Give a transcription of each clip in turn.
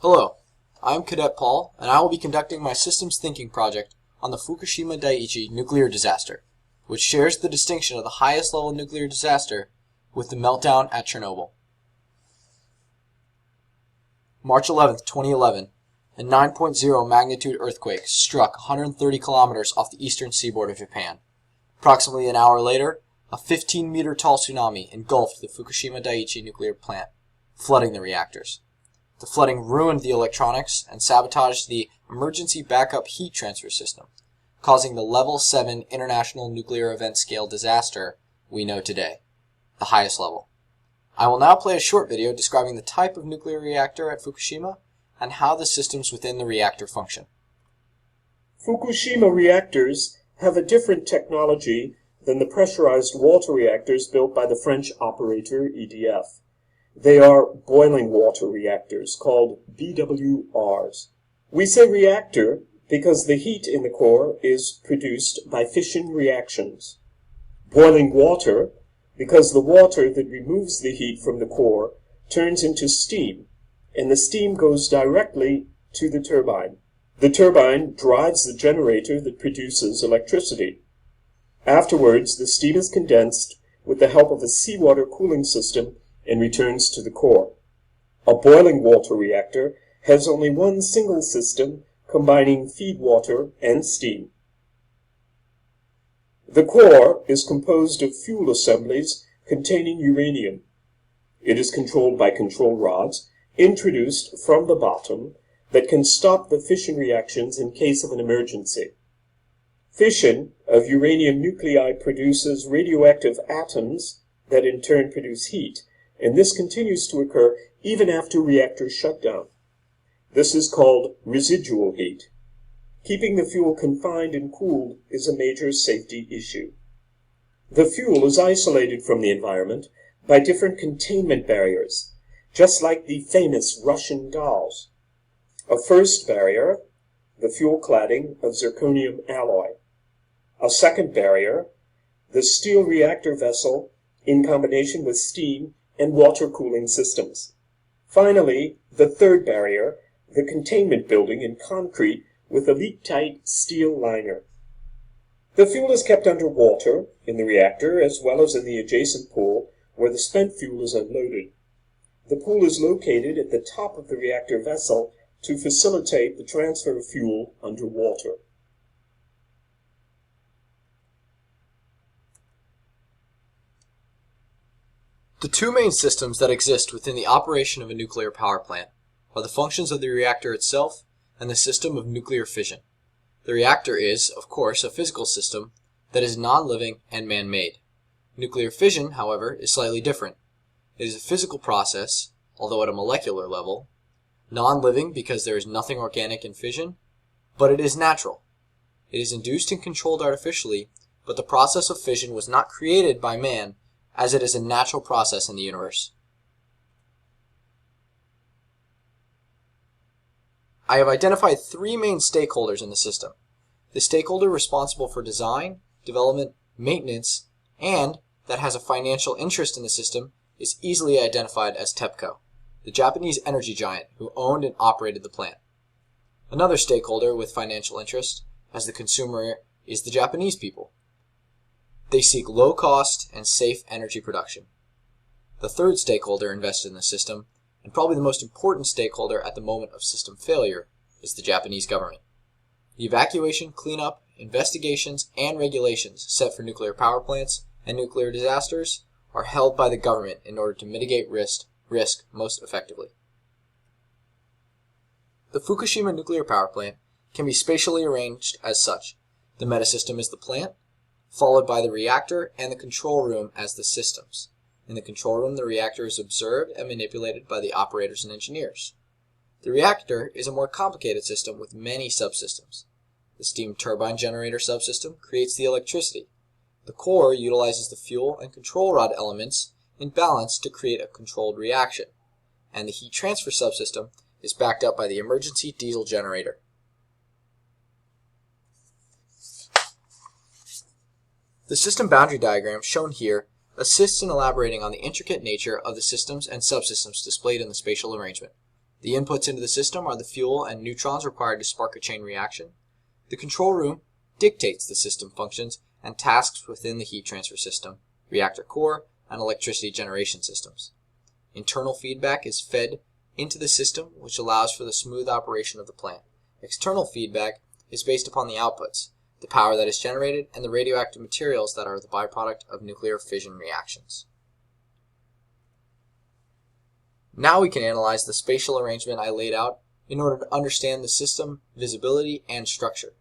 Hello, I'm Cadet Paul, and I will be conducting my systems thinking project on the Fukushima Daiichi nuclear disaster, which shares the distinction of the highest level nuclear disaster with the meltdown at Chernobyl. March 11, 2011, a 9.0 magnitude earthquake struck 130 kilometers off the eastern seaboard of Japan. Approximately an hour later, a 15-meter tall tsunami engulfed the Fukushima Daiichi nuclear plant, flooding the reactors. The flooding ruined the electronics and sabotaged the emergency backup heat transfer system, causing the Level 7 International Nuclear Event Scale disaster we know today, the highest level. I will now play a short video describing the type of nuclear reactor at Fukushima and how the systems within the reactor function. Fukushima reactors have a different technology than the pressurized water reactors built by the French operator EDF. They are boiling water reactors, called BWRs. We say reactor because the heat in the core is produced by fission reactions. Boiling water because the water that removes the heat from the core turns into steam, and the steam goes directly to the turbine. The turbine drives the generator that produces electricity. Afterwards, the steam is condensed with the help of a seawater cooling system and returns to the core. A boiling water reactor has only one single system combining feed water and steam. The core is composed of fuel assemblies containing uranium. It is controlled by control rods introduced from the bottom that can stop the fission reactions in case of an emergency. Fission of uranium nuclei produces radioactive atoms that in turn produce heat, and this continues to occur even after reactor shutdown. This is called residual heat. Keeping the fuel confined and cooled is a major safety issue. The fuel is isolated from the environment by different containment barriers, just like the famous Russian dolls. A first barrier, the fuel cladding of zirconium alloy. A second barrier, the steel reactor vessel in combination with steam and water cooling systems. Finally, the third barrier, the containment building in concrete with a leak-tight steel liner. The fuel is kept under water in the reactor as well as in the adjacent pool where the spent fuel is unloaded. The pool is located at the top of the reactor vessel to facilitate the transfer of fuel underwater. The two main systems that exist within the operation of a nuclear power plant are the functions of the reactor itself and the system of nuclear fission. The reactor is, of course, a physical system that is non-living and man-made. Nuclear fission, however, is slightly different. It is a physical process, although at a molecular level, non-living because there is nothing organic in fission, but it is natural. It is induced and controlled artificially, but the process of fission was not created by man, as it is a natural process in the universe. I have identified three main stakeholders in the system. The stakeholder responsible for design, development, maintenance, and that has a financial interest in the system is easily identified as TEPCO, the Japanese energy giant who owned and operated the plant. Another stakeholder with financial interest, as the consumer, is the Japanese people. They seek low cost and safe energy production. The third stakeholder invested in the system, and probably the most important stakeholder at the moment of system failure, is the Japanese government. The evacuation, cleanup, investigations, and regulations set for nuclear power plants and nuclear disasters are held by the government in order to mitigate risk most effectively. The Fukushima nuclear power plant can be spatially arranged as such. The metasystem is the plant, followed by the reactor and the control room as the systems. In the control room, the reactor is observed and manipulated by the operators and engineers. The reactor is a more complicated system with many subsystems. The steam turbine generator subsystem creates the electricity. The core utilizes the fuel and control rod elements in balance to create a controlled reaction, and the heat transfer subsystem is backed up by the emergency diesel generator. The system boundary diagram shown here assists in elaborating on the intricate nature of the systems and subsystems displayed in the spatial arrangement. The inputs into the system are the fuel and neutrons required to spark a chain reaction. The control room dictates the system functions and tasks within the heat transfer system, reactor core, and electricity generation systems. Internal feedback is fed into the system, which allows for the smooth operation of the plant. External feedback is based upon the outputs, the power that is generated, and the radioactive materials that are the byproduct of nuclear fission reactions. Now we can analyze the spatial arrangement I laid out in order to understand the system visibility and structure.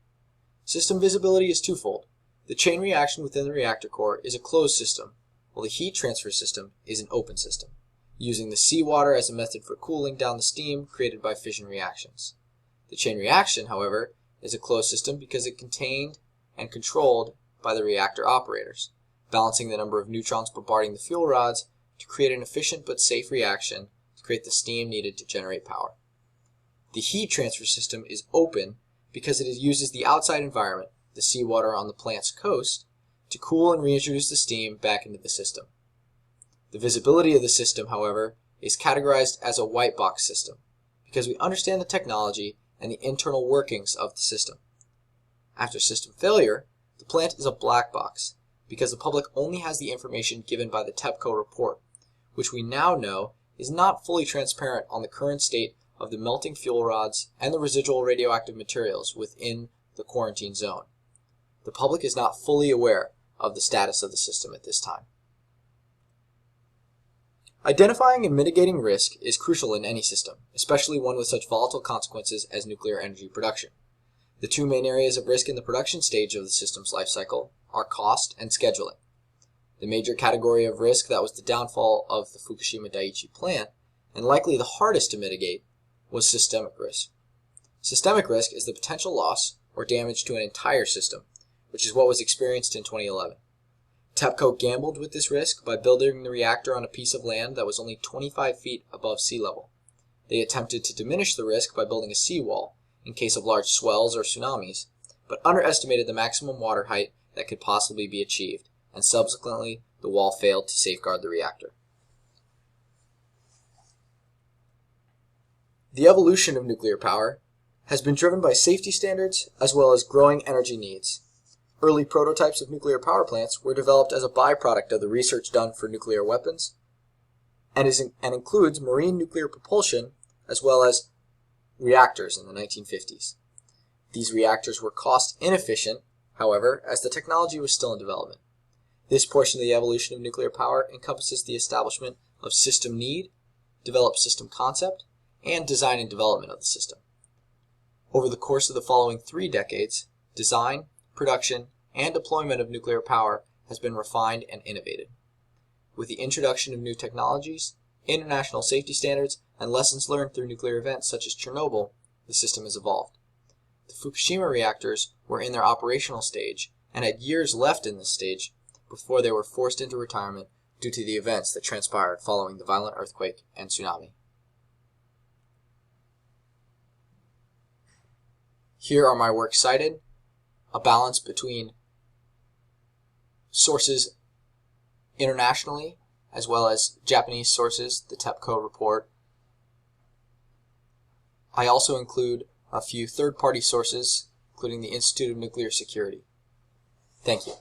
System visibility is twofold. The chain reaction within the reactor core is a closed system, while the heat transfer system is an open system, using the seawater as a method for cooling down the steam created by fission reactions. The chain reaction, however, is a closed system because it is contained and controlled by the reactor operators, balancing the number of neutrons bombarding the fuel rods to create an efficient but safe reaction to create the steam needed to generate power. The heat transfer system is open because it uses the outside environment, the seawater on the plant's coast, to cool and reintroduce the steam back into the system. The visibility of the system, however, is categorized as a white box system because we understand the technology and the internal workings of the system. After system failure, the plant is a black box because the public only has the information given by the TEPCO report, which we now know is not fully transparent on the current state of the melting fuel rods and the residual radioactive materials within the quarantine zone. The public is not fully aware of the status of the system at this time. Identifying and mitigating risk is crucial in any system, especially one with such volatile consequences as nuclear energy production. The two main areas of risk in the production stage of the system's life cycle are cost and scheduling. The major category of risk that was the downfall of the Fukushima Daiichi plant, and likely the hardest to mitigate, was systemic risk. Systemic risk is the potential loss or damage to an entire system, which is what was experienced in 2011. TEPCO gambled with this risk by building the reactor on a piece of land that was only 25 feet above sea level. They attempted to diminish the risk by building a seawall in case of large swells or tsunamis, but underestimated the maximum water height that could possibly be achieved, and subsequently the wall failed to safeguard the reactor. The evolution of nuclear power has been driven by safety standards as well as growing energy needs. Early prototypes of nuclear power plants were developed as a byproduct of the research done for nuclear weapons and includes marine nuclear propulsion as well as reactors in the 1950s. These reactors were cost inefficient, however, as the technology was still in development. This portion of the evolution of nuclear power encompasses the establishment of system need, developed system concept, and design and development of the system. Over the course of the following 3 decades, design, production, and deployment of nuclear power has been refined and innovated. With the introduction of new technologies, international safety standards, and lessons learned through nuclear events such as Chernobyl, the system has evolved. The Fukushima reactors were in their operational stage and had years left in this stage before they were forced into retirement due to the events that transpired following the violent earthquake and tsunami. Here are my works cited, a balance between sources internationally as well as Japanese sources, the TEPCO report. I also include a few third-party sources, including the Institute of Nuclear Security. Thank you.